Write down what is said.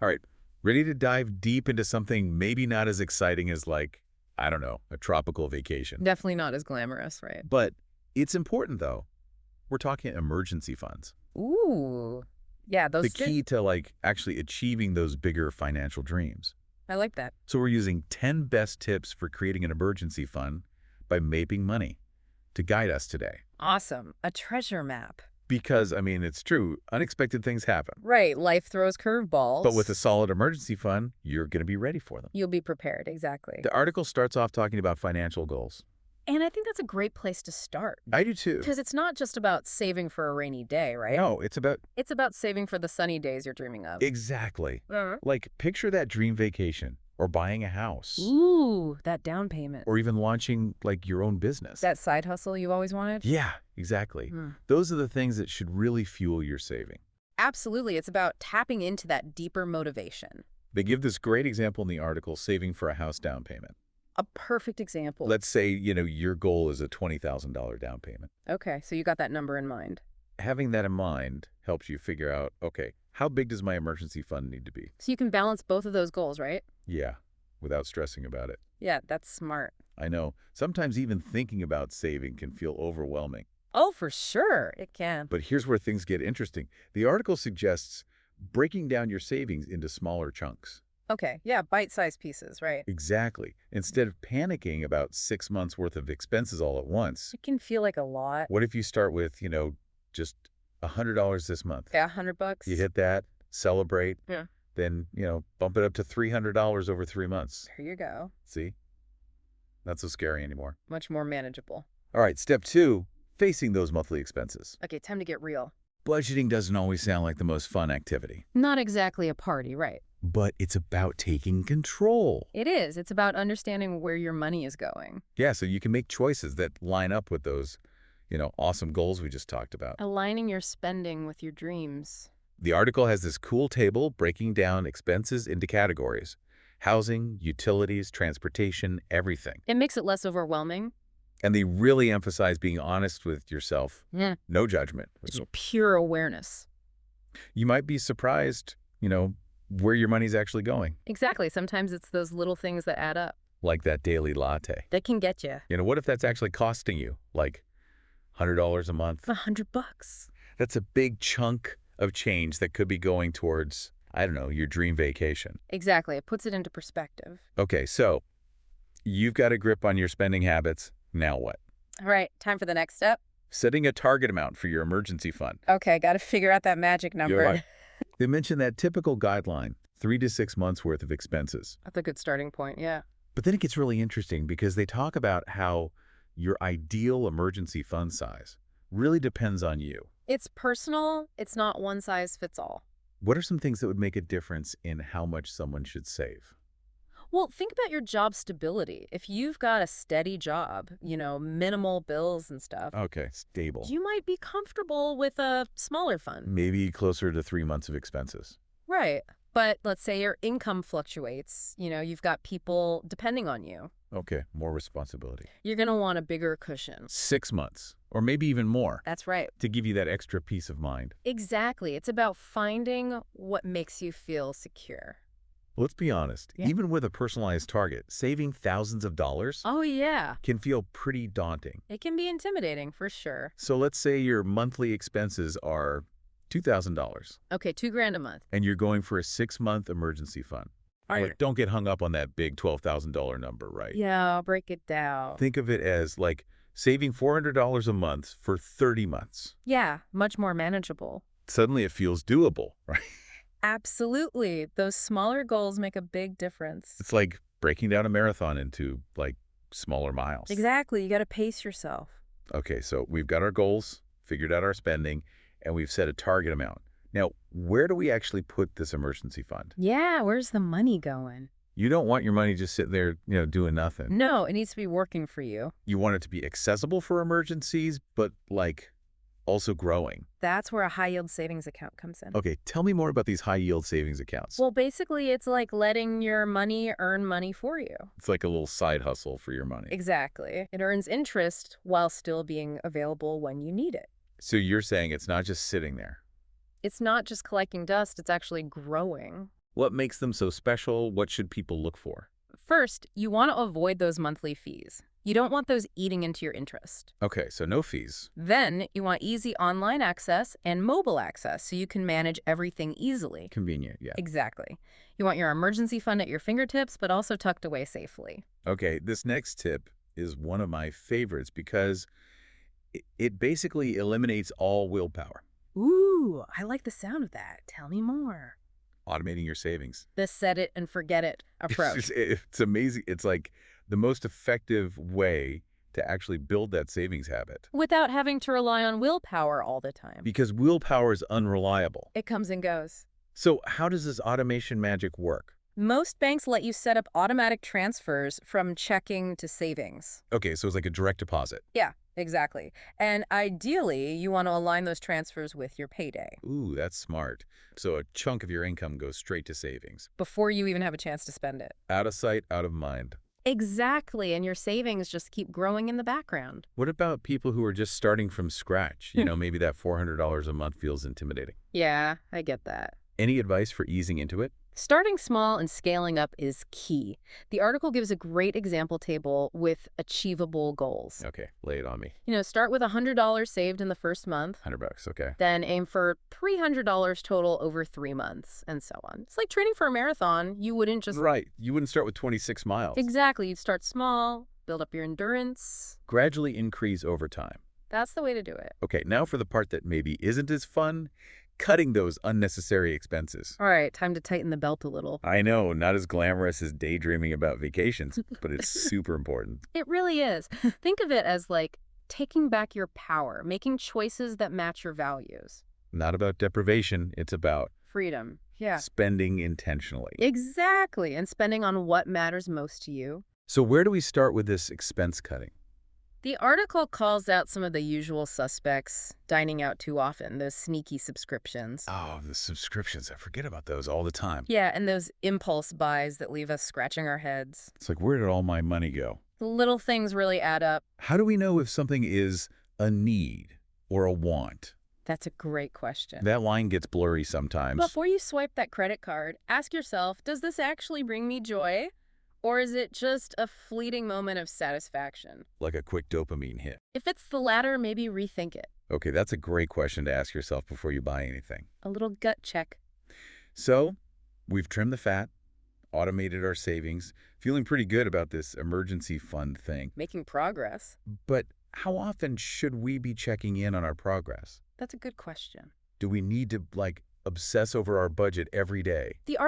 All right, ready to dive deep into something maybe not as exciting as like, I don't know, a tropical vacation. Definitely not as glamorous, right? But it's important though. We're talking emergency funds. Ooh. Yeah, The those fit. key to like actually achieving those bigger financial dreams. I like that. So we're using 10 best tips for creating an emergency fund by making money to guide us today. Awesome. A treasure map. Because, I mean, it's true, unexpected things happen. Right. Life throws But with a curveballs. solid emergency fund, you're going to be ready for them. You'll be prepared. Exactly. The article starts off talking about financial goals. And I think that's a great place to start. I do too. Because it's not just about saving for a rainy day, right? No, it's about It's about saving for the sunny days you're dreaming of. exactly. Uh-huh. Like, picture that dream vacation or buying a house Ooh, that down payment. or even launching like your own business. That side hustle you've always wanted? Yeah, exactly. Hmm. Those are the things that should really fuel your saving. Absolutely. It's about tapping into that deeper motivation. They give this great example in the article, saving for a house down payment. A perfect example. Let's say, your goal is a $20,000 down payment. Okay, so you got that number in mind. Having that in mind helps you figure out, okay, how big does my emergency fund need to be? So you can balance both of those goals, right? Yeah, without stressing about it. Yeah, that's smart. I know, sometimes even thinking about saving can feel overwhelming. Oh, for sure. It can. But here's where things get interesting. The article suggests breaking down your savings into smaller chunks. Okay, yeah, bite-sized pieces, right? Exactly. Instead of panicking about 6 months worth of expenses all at once, It can feel like a lot. what if you start with, just $100 this month? Yeah, $100. You hit that, celebrate, Yeah. then, bump it up to $300 over 3 months. There you go. See? Not so scary anymore. Much more manageable. All right, step 2, facing those monthly expenses. Okay, time to get real. Budgeting doesn't always sound like the most fun activity, Not exactly a party, right? but it's about taking control. It is. It's about understanding where your money is going. Yeah, so you can make choices that line up with those, awesome goals we just talked about. Aligning your spending with your dreams. The article has this cool table breaking down expenses into categories: housing, utilities, transportation, everything. It makes it less overwhelming. And they really emphasize being honest with yourself. Yeah. No judgment. Just pure awareness. You might be surprised, where your money's actually going, Exactly. Sometimes it's those little things that add up. like that daily latte. That can get you What if that's actually costing you like $100 a month? $100. That's a big chunk of change that could be going towards, I don't know, your dream vacation. Exactly. It puts it into perspective. Okay, so you've got a grip on your spending habits. Now what? All right, time for the next step. Setting a target amount for your emergency fund. Okay, got to figure out that magic number. You're right. They mention that typical guideline, 3 to 6 months worth of expenses. That's a good starting point, yeah. But then it gets really interesting because they talk about how your ideal emergency fund size really depends on you. It's personal. It's not one size fits all. What are some things that would make a difference in how much someone should save? Well, think about your job stability. If you've got a steady job, minimal bills and stuff, Okay, stable. you might be comfortable with a smaller fund. Maybe closer to 3 months of expenses. Right. But let's say your income fluctuates. You've got people depending on you. Okay, more responsibility. You're going to want a bigger cushion. 6 months, or maybe even more, That's right. to give you that extra peace of mind. Exactly. It's about finding what makes you feel secure. Let's be honest, Yeah. even with a personalized target, saving thousands of dollars Oh, yeah. can feel pretty daunting. It can be intimidating for sure. So let's say your monthly expenses are $2,000 Okay, $2,000 a month. and you're going for a 6-month emergency fund. All right, don't get hung up on that big $12,000 number, right? Yeah, I'll break it down. Think of it as like saving $400 a month for 30 months. Yeah, much more manageable. Suddenly it feels doable, right? Absolutely. Those smaller goals make a big difference. It's like breaking down a marathon into like smaller miles. Exactly. You got to pace yourself. Okay, so we've got our goals, figured out our spending, and we've set a target amount. Now, where do we actually put this emergency fund? Yeah, where's the money going? You don't want your money just sitting there, doing nothing. No, it needs to be working for you. You want it to be accessible for emergencies, but like also growing. That's where a high-yield savings account comes in. Okay, tell me more about these high-yield savings accounts. Well, basically, it's like letting your money earn money for you. It's like a little side hustle for your money. Exactly. It earns interest while still being available when you need it. So you're saying it's not just sitting there. It's not just collecting dust, it's actually growing. What makes them so special? What should people look for? First, you want to avoid those monthly fees. You don't want those eating into your interest. Okay, so no fees. Then, you want easy online access and mobile access so you can manage everything easily. Convenient, yeah. Exactly. You want your emergency fund at your fingertips, but also tucked away safely. Okay, this next tip is one of my favorites because it basically eliminates all willpower, Ooh, I like the sound of that. Tell me more. automating your savings. The set it and forget it approach. It's amazing. It's like the most effective way to actually build that savings habit Without having to rely on willpower all the time. because willpower is unreliable. It comes and goes. So how does this automation magic work? Most banks let you set up automatic transfers from checking to savings. Okay, so it's like a direct deposit. Yeah, exactly. And ideally, you want to align those transfers with your payday Ooh, that's smart. So a chunk of your income goes straight to savings. before you even have a chance to spend it. Out of sight, out of mind. Exactly, and your savings just keep growing in the background. What about people who are just starting from scratch? Maybe that $400 a month feels intimidating. Yeah, I get that. Any advice for easing into it? Starting small and scaling up is key. The article gives a great example table with achievable goals. Okay, lay it on me. Start with $100 saved in the first month, 100 bucks, okay. then aim for $300 total over 3 months, and so on. It's like training for a marathon. You wouldn't just... Right, you wouldn't start with 26 miles. Exactly. You'd start small, build up your endurance. Gradually increase over time. That's the way to do it. Okay, now for the part that maybe isn't as fun, cutting those unnecessary expenses. All right, time to tighten the belt a little. I know, not as glamorous as daydreaming about vacations, but it's super important. It really is. Think of it as like taking back your power, making choices that match your values. Not about deprivation, it's about Freedom. Yeah. spending intentionally. Exactly. And spending on what matters most to you. So where do we start with this expense cutting? The article calls out some of the usual suspects: dining out too often, those sneaky subscriptions. Oh, the subscriptions. I forget about those all the time. Yeah, and those impulse buys that leave us scratching our heads. It's like, where did all my money go? The little things really add up. How do we know if something is a need or a want? That's a great question. That line gets blurry sometimes. Before you swipe that credit card, ask yourself, does this actually bring me joy? Or is it just a fleeting moment of satisfaction? Like a quick dopamine hit. If it's the latter, maybe rethink it. Okay, that's a great question to ask yourself before you buy anything. A little gut check. So, we've trimmed the fat, automated our savings, feeling pretty good about this emergency fund thing. Making progress. But how often should we be checking in on our progress? That's a good question. Do we need to, obsess over our budget every day? The art